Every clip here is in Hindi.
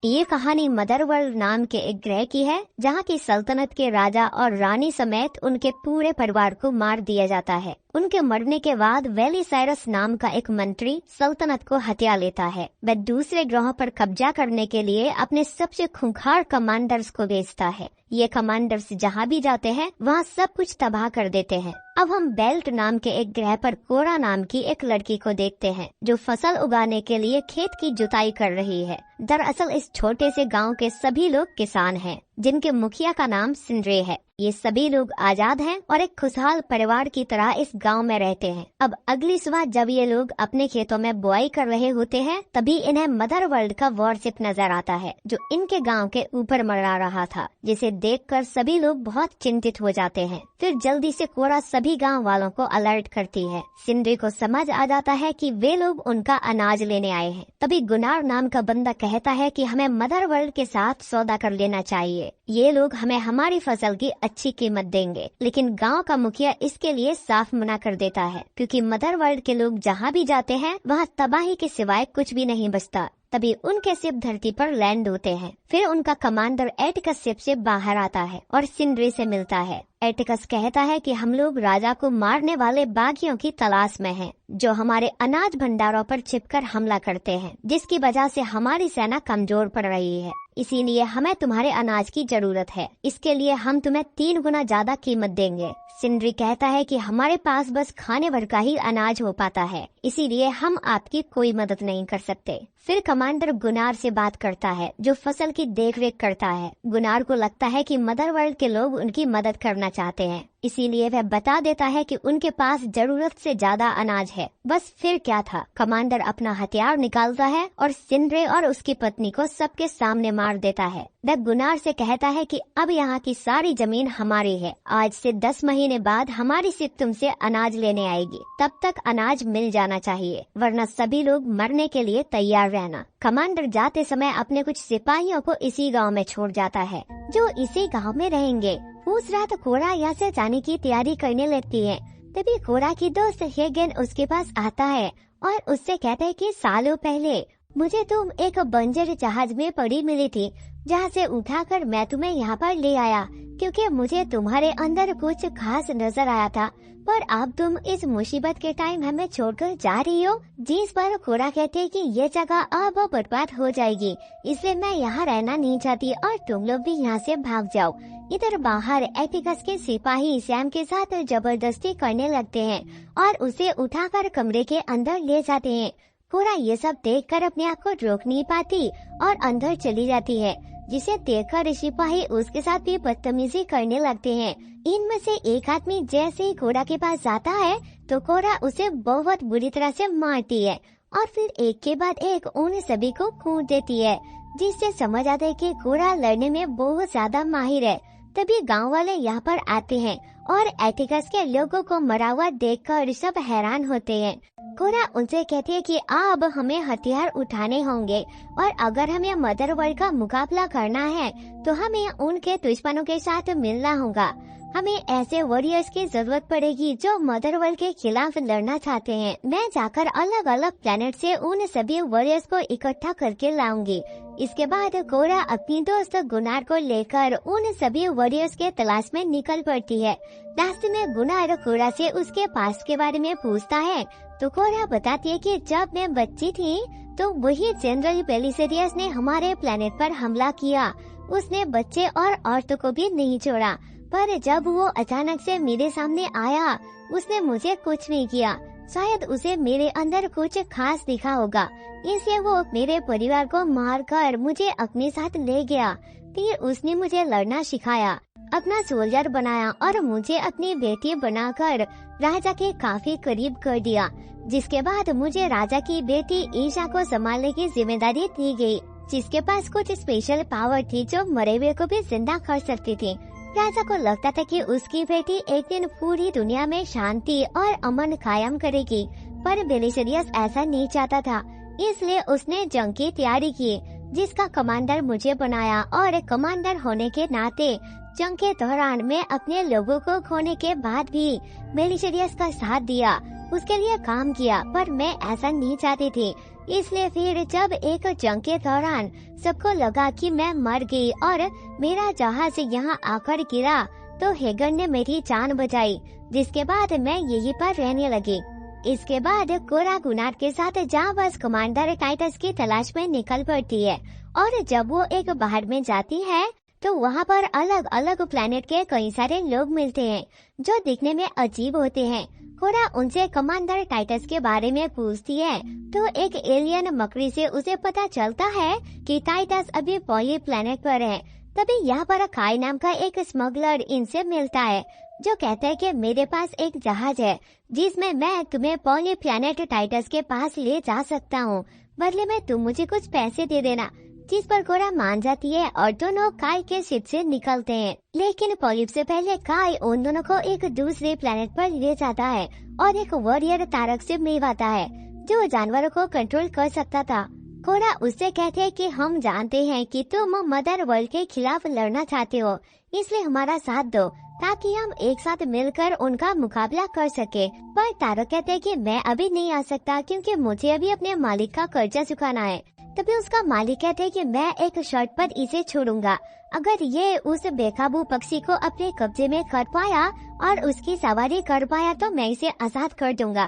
ये कहानी मदरवर्ल्ड नाम के एक ग्रह की है जहाँ की सल्तनत के राजा और रानी समेत उनके पूरे परिवार को मार दिया जाता है। उनके मरने के बाद वेलिसाइरस नाम का एक मंत्री सल्तनत को हत्या लेता है। वह दूसरे ग्रहों पर कब्जा करने के लिए अपने सबसे खूंखार कमांडर्स को भेजता है। ये कमांडर्स जहाँ भी जाते हैं वहाँ सब कुछ तबाह कर देते हैं। अब हम बेल्ट नाम के एक ग्रह पर कोरा नाम की एक लड़की को देखते हैं जो फसल उगाने के लिए खेत की जुताई कर रही है। दरअसल इस छोटे से गांव के सभी लोग किसान हैं, जिनके मुखिया का नाम सिंड्रे है। ये सभी लोग आजाद हैं और एक खुशहाल परिवार की तरह इस गांव में रहते हैं। अब अगली सुबह जब ये लोग अपने खेतों में बुआई कर रहे होते हैं, तभी इन्हें मदरवर्ल्ड का वॉरशिप नजर आता है जो इनके गांव के ऊपर मंडरा रहा था, जिसे देखकर सभी लोग बहुत चिंतित हो जाते हैं। फिर जल्दी से कोरा सभी गांव वालों को अलर्ट करती है। सिंड्रे को समझ आ जाता है कि वे लोग उनका अनाज लेने आए हैं। तभी गुनार नाम का बंदा कहता है कि हमें मदरवर्ल्ड के साथ सौदा कर लेना चाहिए। ये लोग हमें हमारी फसल की अच्छी कीमत देंगे। लेकिन गांव का मुखिया इसके लिए साफ मना कर देता है, क्योंकि मदरवर्ल्ड के लोग जहाँ भी जाते हैं वहाँ तबाही के सिवाय कुछ भी नहीं बचता। तभी उनके शिप धरती पर लैंड होते हैं। फिर उनका कमांडर एटिकस शिप से बाहर आता है और सिंड्रे से मिलता है। एटिकस कहता है कि हम लोग राजा को मारने वाले बागियों की तलाश में हैं, जो हमारे अनाज भंडारों पर छिपकर हमला करते हैं, जिसकी वजह से हमारी सेना कमजोर पड़ रही है। इसीलिए हमें तुम्हारे अनाज की जरूरत है। इसके लिए हम तुम्हें 3 गुना ज्यादा कीमत देंगे। सिंड्रे कहता है कि हमारे पास बस खाने भर का ही अनाज हो पाता है, इसीलिए हम आपकी कोई मदद नहीं कर सकते। फिर कमांडर गुनार से बात करता है, जो फसल की देखरेख करता है। गुनार को लगता है कि मदरवर्ल्ड के लोग उनकी मदद करना चाहते हैं, इसीलिए वह बता देता है कि उनके पास जरूरत से ज्यादा अनाज है। बस फिर क्या था, कमांडर अपना हथियार निकालता है और सिंड्रे और उसकी पत्नी को सबके सामने मार देता है। वह गुनार से कहता है कि अब यहाँ की सारी जमीन हमारी है। आज से 10 महीने बाद हमारी शिप तुमसे अनाज लेने आएगी। तब तक अनाज मिल जाना चाहिए, वरना सभी लोग मरने के लिए तैयार रहना। कमांडर जाते समय अपने कुछ सिपाहियों को इसी गाँव में छोड़ जाता है, जो इसी गाँव में रहेंगे। उस रात कोरा यहाँ से जाने की तैयारी करने लगती है। तभी कोरा की दोस्त हेगन उसके पास आता है और उससे कहता है कि सालों पहले मुझे तुम एक बंजर जहाज में पड़ी मिली थी, जहाँ से उठाकर मैं तुम्हें यहाँ पर ले आया, क्योंकि मुझे तुम्हारे अंदर कुछ खास नजर आया था। पर अब तुम इस मुसीबत के टाइम हमें छोड़कर जा रही हो। जिस पर कोरा कहते हैं कि ये जगह अब बर्बाद हो जाएगी, इसलिए मैं यहाँ रहना नहीं चाहती और तुम लोग भी यहाँ से भाग जाओ। इधर बाहर एटिकस के सिपाही सैम के साथ जबरदस्ती करने लगते हैं और उसे उठाकर कमरे के अंदर ले जाते हैं। कोरा ये सब देखकर अपने आप को रोक नहीं पाती और अंदर चली जाती है, जिसे देखकर सिपाही उसके साथ भी बदतमीजी करने लगते हैं। इनमें से एक आदमी जैसे ही कोरा के पास जाता है तो कोरा उसे बहुत बुरी तरह से मारती है और फिर एक के बाद एक उन सभी को कूट देती है, जिससे समझ आता है कि कोरा लड़ने में बहुत ज्यादा माहिर है। तभी गांव वाले यहाँ पर आते हैं और एटिकस के लोगों को मरा हुआ देखकर सब हैरान होते हैं। कोरा उनसे कहती है कि अब हमें हथियार उठाने होंगे और अगर हमें मदरवर्ल्ड का मुकाबला करना है तो हमें उनके दुश्मनों के साथ मिलना होगा। हमें ऐसे वॉरियर्स की जरूरत पड़ेगी जो मदरवर्ल्ड के खिलाफ लड़ना चाहते हैं। मैं जाकर अलग अलग प्लेनेट से उन सभी वॉरियर्स को इकट्ठा करके लाऊंगी। इसके बाद कोरा अपनी दोस्त गुनार को लेकर उन सभी वॉरियर्स के तलाश में निकल पड़ती है। रास्ते में गुनार कोरा से उसके पास्ट के बारे में पूछता है तो कोरा बताती है कि जब मैं बच्ची थी तो वही जनरल बेलिसेरियस ने हमारे प्लेनेट पर हमला किया। उसने बच्चे और औरतों को भी नहीं छोड़ा, पर जब वो अचानक से मेरे सामने आया उसने मुझे कुछ नहीं किया। शायद उसे मेरे अंदर कुछ खास दिखा होगा, इसलिए वो मेरे परिवार को मारकर मुझे अपने साथ ले गया। फिर उसने मुझे लड़ना सिखाया, अपना सोल्जर बनाया और मुझे अपनी बेटी बनाकर राजा के काफी करीब कर दिया। जिसके बाद मुझे राजा की बेटी ईशा को संभालने की जिम्मेदारी दी गई, जिसके पास कुछ स्पेशल पावर थी जो मरे हुए को भी जिंदा कर सकती थी। राजा को लगता था कि उसकी बेटी एक दिन पूरी दुनिया में शांति और अमन कायम करेगी, पर बेलिसेरियस ऐसा नहीं चाहता था, इसलिए उसने जंग की तैयारी की, जिसका कमांडर मुझे बनाया। और कमांडर होने के नाते जंग के दौरान मैं अपने लोगों को खोने के बाद भी बेलिसेरियस का साथ दिया उसके लिए काम किया, पर मैं ऐसा नहीं चाहती थी। इसलिए फिर जब एक जंग के दौरान सबको लगा कि मैं मर गई और मेरा जहाज यहाँ आकर गिरा, तो हेगर ने मेरी जान बचाई, जिसके बाद मैं यहीं पर रहने लगी। इसके बाद कोरा गुनार के साथ जाबाज कमांडर टाइटस की तलाश में निकल पड़ती है, और जब वो एक बाहर में जाती है तो वहाँ पर अलग अलग प्लेनेट के कई सारे लोग मिलते हैं जो दिखने में अजीब होते हैं। कोरा उनसे कमांडर टाइटस के बारे में पूछती है तो एक एलियन मकड़ी से उसे पता चलता है कि टाइटस अभी पॉली प्लेनेट पर है। तभी यहाँ पर काई नाम का एक स्मगलर इनसे मिलता है जो कहता है कि मेरे पास एक जहाज है जिसमें मैं तुम्हें पॉली प्लेनेट टाइटस के पास ले जा सकता हूँ, बदले में तुम मुझे कुछ पैसे दे देना। जिस पर कोरा मान जाती है और दोनों काई के शिप से निकलते हैं। लेकिन पॉलिप से पहले काई उन दोनों को एक दूसरे प्लेनेट पर ले जाता है और एक वॉरियर तारक से मिलवाता है जो जानवरों को कंट्रोल कर सकता था। कोरा उससे कहते हैं कि हम जानते हैं कि तुम मदर वर्ल्ड के खिलाफ लड़ना चाहते हो, इसलिए हमारा साथ दो ताकि हम एक साथ मिलकर उनका मुकाबला कर सके। पर तारक कहते हैं कि मैं अभी नहीं आ सकता क्योंकि मुझे अभी अपने मालिक का कर्जा चुकाना है। तभी उसका मालिक कहते हैं कि मैं एक शर्त पर इसे छोड़ूंगा, अगर ये उस बेकाबू पक्षी को अपने कब्जे में कर पाया और उसकी सवारी कर पाया तो मैं इसे आजाद कर दूंगा।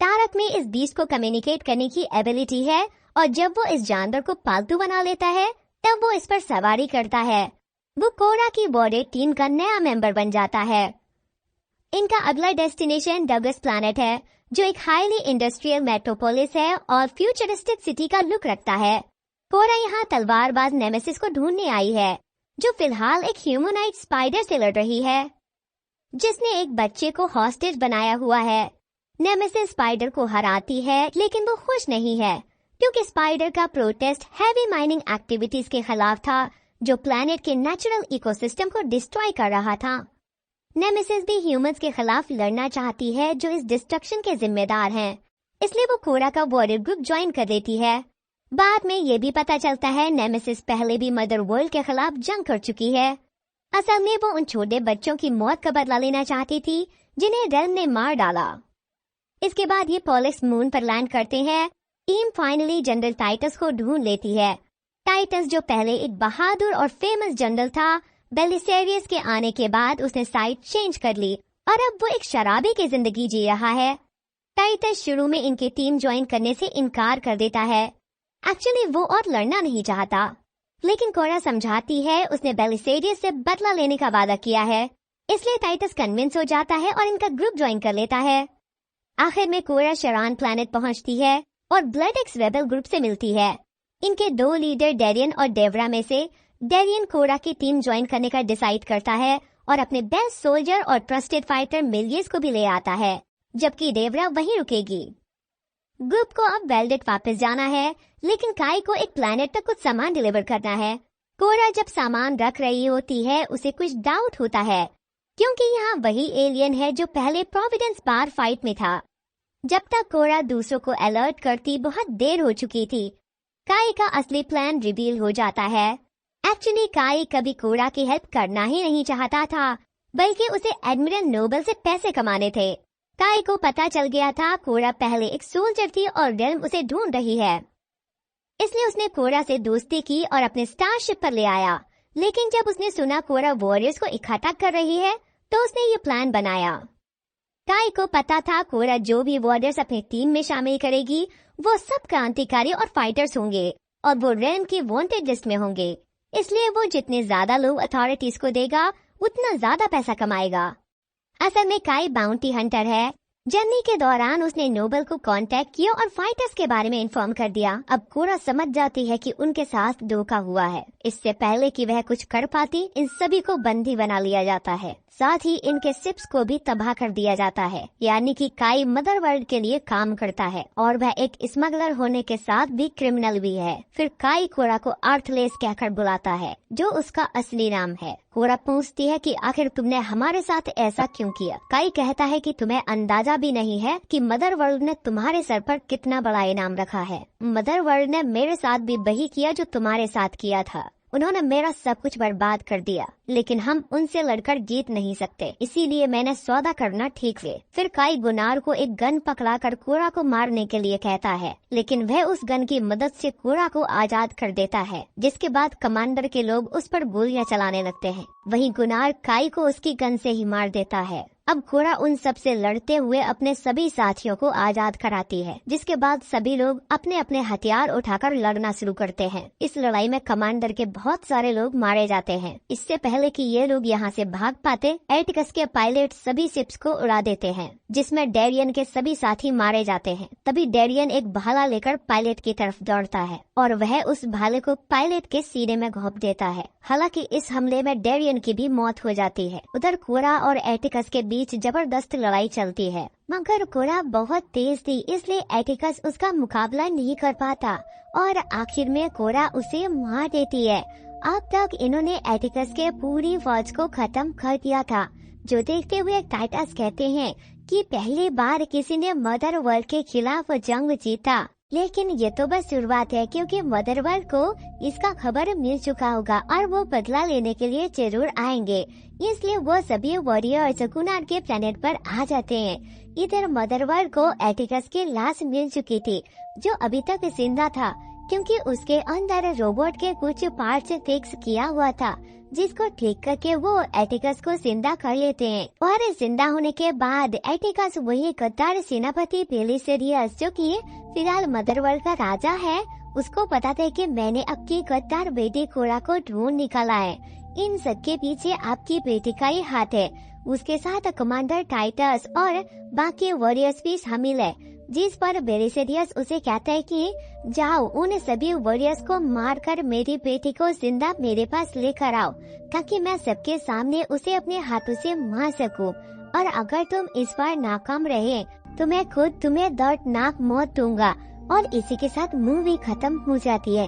तारक में इस बीस्ट को कम्युनिकेट करने की एबिलिटी है और जब वो इस जानवर को पालतू बना लेता है तब वो इस पर सवारी करता है। वो कोरा की बॉडी टीम का नया मेंबर बन जाता है। इनका अगला डेस्टिनेशन डगलस प्लैनेट है जो एक हाईली इंडस्ट्रियल मेट्रोपोलिस है और फ्यूचरिस्टिक सिटी का लुक रखता है। कोरा यहाँ तलवारबाज नेमेसिस को ढूंढने आई है जो फिलहाल एक ह्यूमनाइड स्पाइडर से लड़ रही है जिसने एक बच्चे को हॉस्टेज बनाया हुआ है। नेमेसिस स्पाइडर को हराती है लेकिन वो खुश नहीं है क्योंकि स्पाइडर का प्रोटेस्ट हैवी माइनिंग एक्टिविटीज के खिलाफ था जो प्लैनेट के नेचुरल इकोसिस्टम को डिस्ट्रॉय कर रहा था। नेमेसिस भी ह्यूमंस के खिलाफ लड़ना चाहती है जो इस डिस्ट्रक्शन के जिम्मेदार हैं, इसलिए वो कोरा का वॉरियर ग्रुप ज्वाइन कर देती है। बाद में ये भी पता चलता है नेमेसिस पहले भी मदर वर्ल्ड के खिलाफ जंग कर चुकी है। असल में वो उन छोटे बच्चों की मौत का बदला लेना चाहती थी जिन्हें रेल्म ने मार डाला। इसके बाद ये पॉलिक्स मून पर लैंड करते हैं। टीम फाइनली जनरल टाइटस को ढूंढ लेती है। टाइटस जो पहले एक बहादुर और फेमस जनरल था, बेलिसेरियस के आने के बाद उसने साइड चेंज कर ली और अब वो एक शराबी की जिंदगी जी रहा है। टाइटस शुरू में इनकी टीम ज्वाइन करने से इनकार कर देता है। एक्चुअली वो और लड़ना नहीं चाहता, लेकिन कोरा समझाती है उसने बेलिसेरियस से बदला लेने का वादा किया है, इसलिए टाइटस कन्विंस हो जाता है और इनका ग्रुप ज्वाइन कर लेता है। आखिर में कोरा शरान प्लैनेट पहुंचती है और ब्लड एक्स रेबल ग्रुप से मिलती है। इनके दो लीडर डेरियन और डेवरा में से डेरियन कोरा की टीम ज्वाइन करने का डिसाइड करता है और अपने बेस्ट सोल्जर और ट्रस्टेड फाइटर मिलियस को भी ले आता है, जबकि डेवरा वहीं रुकेगी। ग्रुप को अब वेल्डेट वापस जाना है, लेकिन काई को एक प्लैनेट तक कुछ सामान डिलीवर करना है। कोरा जब सामान रख रही होती है उसे कुछ डाउट होता है क्योंकि यहाँ वही एलियन है जो पहले प्रोविडेंस बार फाइट में था। जब तक कोरा दूसरों को अलर्ट करती बहुत देर हो चुकी थी। काई का असली प्लान रिवील हो जाता है। एक्चुअली काई कभी कोरा की हेल्प करना ही नहीं चाहता था, बल्कि उसे एडमिरल नोबल से पैसे कमाने थे। काई को पता चल गया था कोरा पहले एक सोल्जर थी और रेल्म उसे ढूंढ रही है, इसलिए उसने कोरा से दोस्ती की और अपने स्टारशिप पर ले आया। लेकिन जब उसने सुना कोरा वॉरियर्स को इकट्ठा कर रही है तो उसने ये प्लान बनाया। काई को पता था कोरा जो भी वॉरियर्स अपनी टीम में शामिल करेगी वो सब क्रांतिकारी और फाइटर्स होंगे और वो रेल्म की वांटेड लिस्ट में होंगे, इसलिए वो जितने ज्यादा लोग अथॉरिटीज को देगा उतना ज्यादा पैसा कमाएगा। असल में काई बाउंटी हंटर है। जर्नी के दौरान उसने नोबल को कांटेक्ट किया और फाइटर्स के बारे में इन्फॉर्म कर दिया। अब कोरा समझ जाती है कि उनके साथ धोखा हुआ है। इससे पहले कि वह कुछ कर पाती, इन सभी को बंदी बना लिया जाता है, साथ ही इनके शिप्स को भी तबाह कर दिया जाता है। यानी कि काई मदर वर्ल्ड के लिए काम करता है और वह एक स्मगलर होने के साथ भी क्रिमिनल भी है। फिर काई कोरा को अर्थलेस कहकर बुलाता है, जो उसका असली नाम है। कोरा पूछती है कि आखिर तुमने हमारे साथ ऐसा क्यों किया। काई कहता है कि तुम्हें अंदाजा भी नहीं है कि मदर वर्ल्ड ने तुम्हारे सर पर कितना बड़ा इनाम रखा है। मदर वर्ल्ड ने मेरे साथ भी वही किया जो तुम्हारे साथ किया था। उन्होंने मेरा सब कुछ बर्बाद कर दिया, लेकिन हम उनसे लड़कर जीत नहीं सकते, इसीलिए मैंने सौदा करना ठीक है। फिर काई गुनार को एक गन पकड़ाकर कोरा को मारने के लिए कहता है, लेकिन वह उस गन की मदद से कोरा को आजाद कर देता है, जिसके बाद कमांडर के लोग उस पर गोलियां चलाने लगते हैं। वहीं गुनार काई को उसकी गन से ही मार देता है। अब कोरा उन सब से लड़ते हुए अपने सभी साथियों को आजाद कराती है, जिसके बाद सभी लोग अपने अपने हथियार उठाकर लड़ना शुरू करते हैं। इस लड़ाई में कमांडर के बहुत सारे लोग मारे जाते हैं। इससे पहले कि ये लोग यहाँ से भाग पाते, एटिकस के पायलट सभी शिप्स को उड़ा देते हैं, जिसमें डेरियन के सभी साथी मारे जाते हैं। तभी डेरियन एक भाला लेकर पायलट की तरफ दौड़ता है और वह उस भाले को पायलट के सीने में घोंप देता है। हालांकि इस हमले में डेरियन की भी मौत हो जाती है। उधर कोरा और एटिकस के बीच जबरदस्त लड़ाई चलती है, मगर कोरा बहुत तेज थी, इसलिए एटिकस उसका मुकाबला नहीं कर पाता और आखिर में कोरा उसे मार देती है। अब तक इन्होंने एटिकस के पूरी फौज को खत्म कर दिया था, जो देखते हुए टाइटस कहते हैं कि पहली बार किसी ने मदर वर्ल्ड के खिलाफ जंग जीता। लेकिन ये तो बस शुरुआत है, क्योंकि मदर वर्ल्ड को इसका खबर मिल चुका होगा और वो बदला लेने के लिए जरूर आएंगे। इसलिए वो सभी वॉरियर्स गुनार के प्लेनेट पर आ जाते हैं। इधर मदर वर्ल्ड को एटिकस की लाश मिल चुकी थी, जो अभी तक जिंदा था, क्योंकि उसके अंदर रोबोट के कुछ पार्ट्स फिक्स किया हुआ था, जिसको ठीक करके वो एटिकस को जिंदा कर लेते हैं। और जिंदा होने के बाद एटिकस वही गद्दार सेनापति बेलिसेरियस, जो कि फिलहाल मदर वर्ल्ड का राजा है, उसको पता था कि मैंने आपकी गद्दार बेटी कोरा को ढूंढ निकाला है। इन सबके पीछे आपकी बेटी का ही हाथ है। उसके साथ कमांडर टाइटस और बाकी वॉरियर्स भी शामिल है, जिस पर बेलिसेरियस उसे कहता है कि जाओ उन सभी वॉरियर्स को मारकर मेरी बेटी को जिंदा मेरे पास लेकर आओ, ताकि मैं सबके सामने उसे अपने हाथों से मार सकूं। और अगर तुम इस बार नाकाम रहे तो मैं खुद तुम्हें दर्दनाक मौत दूंगा। और इसी के साथ मूवी खत्म हो जाती है।